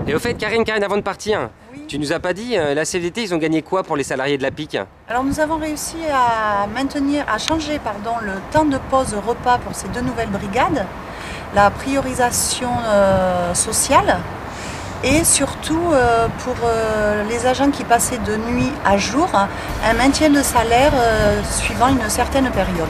Et au fait, Karine, avant de partir, Oui. tu nous as pas dit, la CFDT, ils ont gagné quoi pour les salariés de la PIC? Alors nous avons réussi à changer le temps de pause repas pour ces deux nouvelles brigades, la priorisation sociale et surtout pour les agents qui passaient de nuit à jour, un maintien de salaire suivant une certaine période.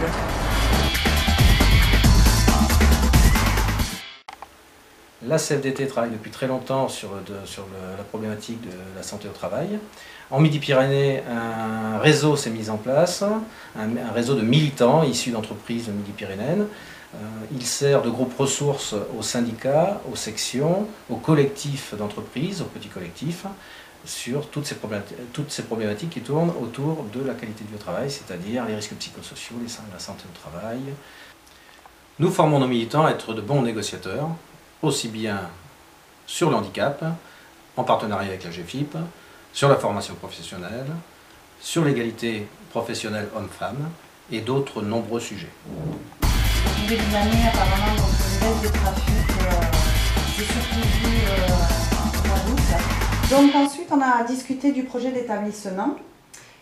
La CFDT travaille depuis très longtemps sur la problématique de la santé au travail. En Midi-Pyrénées, un réseau s'est mis en place, un réseau de militants issus d'entreprises midi-pyrénéennes. Il sert de groupe ressources aux syndicats, aux sections, aux collectifs d'entreprises, aux petits collectifs, sur toutes ces problématiques qui tournent autour de la qualité de vie au travail, c'est-à-dire les risques psychosociaux, la santé au travail. Nous formons nos militants à être de bons négociateurs, aussi bien sur le handicap, en partenariat avec la GFIP, sur la formation professionnelle, sur l'égalité professionnelle homme-femme et d'autres nombreux sujets. Au début de l'année, apparemment, une baisse de trafic, c'est surtout vu en mois d'août. Donc ensuite, on a discuté du projet d'établissement.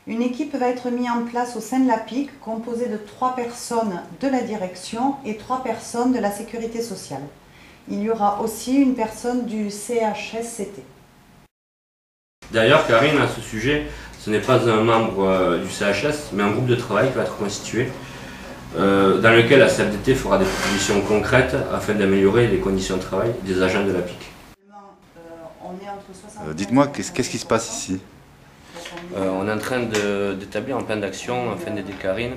Une équipe va être mise en place au sein de la PIC, composée de 3 personnes de la direction et 3 personnes de la sécurité sociale. Il y aura aussi une personne du CHSCT. D'ailleurs, Karine, à ce sujet, ce n'est pas un membre du CHS, mais un groupe de travail qui va être constitué, dans lequel la CFDT fera des propositions concrètes afin d'améliorer les conditions de travail des agents de la PIC. Dites-moi, qu'est-ce qui se passe ici? On est en train d'établir un plan d'action afin d'aider Karine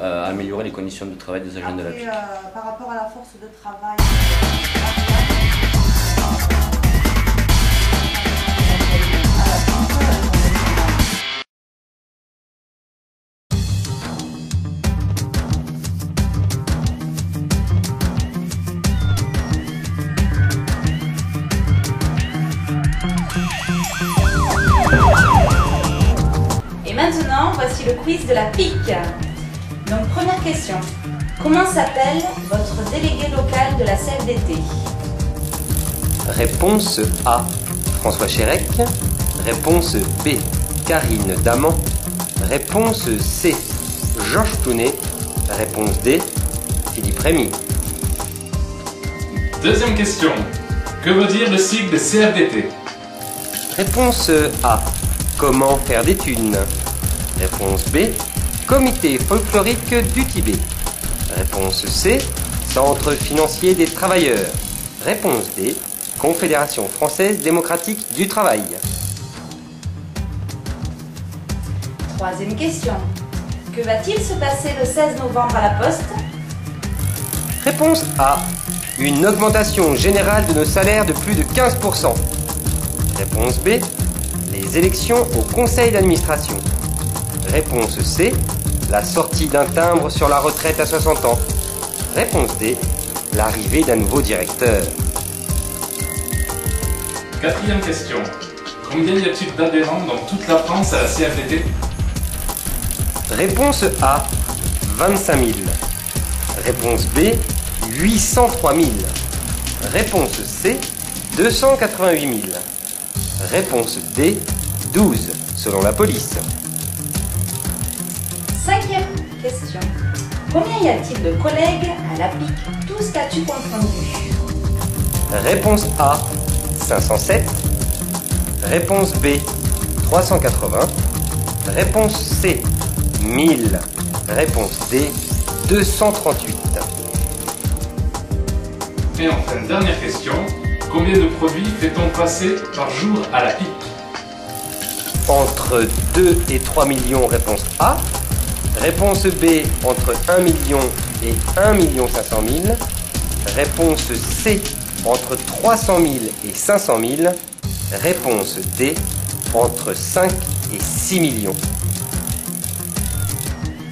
à améliorer les conditions de travail des agents de la PIC. Par rapport à la force de travail, maintenant, voici le quiz de la PIC. Donc, première question. Comment s'appelle votre délégué local de la CFDT? Réponse A, François Chérec. Réponse B, Karine Daman. Réponse C, Georges Tounet. Réponse D, Philippe Rémy. Deuxième question. Que veut dire le sigle de CFDT? Réponse A, comment faire des thunes. Réponse B, Comité folklorique du Tibet. Réponse C, Centre financier des travailleurs. Réponse D, Confédération française démocratique du travail. Troisième question. Que va-t-il se passer le 16 novembre à la Poste? Réponse A, une augmentation générale de nos salaires de plus de 15%. Réponse B, les élections au conseil d'administration. Réponse C, la sortie d'un timbre sur la retraite à 60 ans. Réponse D, l'arrivée d'un nouveau directeur. Quatrième question. Combien y a-t-il d'adhérents dans toute la France à la CFDT? Réponse A, 25 000. Réponse B, 803 000. Réponse C, 288 000. Réponse D, 12, selon la police. Cinquième question. Combien y a-t-il de collègues à la PIC, tous statuts confondus? Réponse A, 507. Réponse B, 380. Réponse C, 1000. Réponse D, 238. Et enfin, dernière question. Combien de produits fait-on passer par jour à la PIC? Entre 2 et 3 millions, réponse A. Réponse B, entre 1 million et 1 500 000. Réponse C, entre 300 000 et 500 000. Réponse D, entre 5 et 6 millions.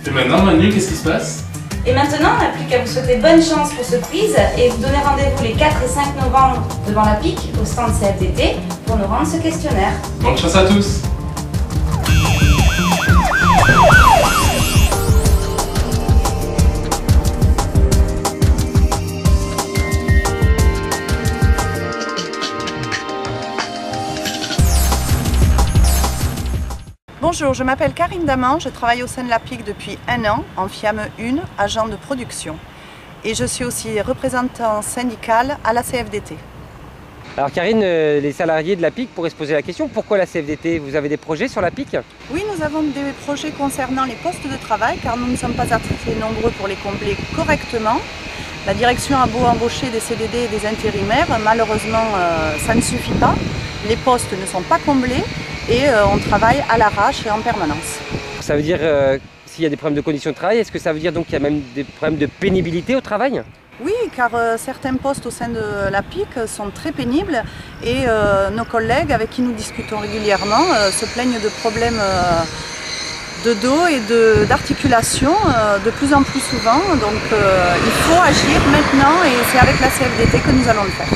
Et maintenant, Manu, qu'est-ce qui se passe? Et maintenant, on n'a plus qu'à vous souhaiter bonne chance pour ce quiz et vous donner rendez-vous les 4 et 5 novembre devant la PIC au stand CFDT pour nous rendre ce questionnaire. Bonne chance à tous! Bonjour, je m'appelle Karine Daman, je travaille au sein de la PIC depuis 1 an en FIAM 1, agent de production. Et je suis aussi représentant syndical à la CFDT. Alors Karine, les salariés de la PIC pourraient se poser la question, pourquoi la CFDT? Vous avez des projets sur la PIC? Oui, nous avons des projets concernant les postes de travail car nous ne sommes pas assez nombreux pour les combler correctement. La direction a beau embaucher des CDD et des intérimaires, malheureusement ça ne suffit pas. Les postes ne sont pas comblés et on travaille à l'arrache et en permanence. Ça veut dire, s'il y a des problèmes de conditions de travail, est-ce que ça veut dire donc qu'il y a même des problèmes de pénibilité au travail? Oui, car certains postes au sein de la PIC sont très pénibles et nos collègues avec qui nous discutons régulièrement se plaignent de problèmes de dos et d'articulation de plus en plus souvent. Donc il faut agir maintenant et c'est avec la CFDT que nous allons le faire.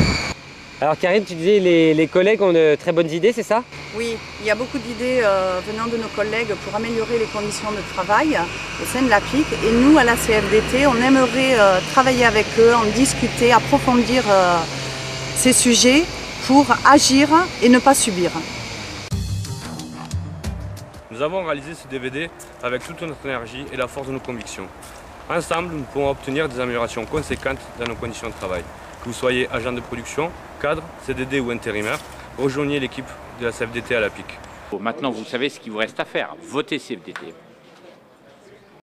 Alors Karine, tu disais les collègues ont de très bonnes idées, c'est ça? Oui, il y a beaucoup d'idées venant de nos collègues pour améliorer les conditions de travail au sein de la PIC. Et nous, à la CFDT, on aimerait travailler avec eux, en discuter, approfondir ces sujets pour agir et ne pas subir. Nous avons réalisé ce DVD avec toute notre énergie et la force de nos convictions. Ensemble, nous pouvons obtenir des améliorations conséquentes dans nos conditions de travail. Que vous soyez agent de production, cadre, CDD ou intérimaire, rejoignez l'équipe de la CFDT à la PIC. Maintenant, vous savez ce qu'il vous reste à faire. Votez CFDT.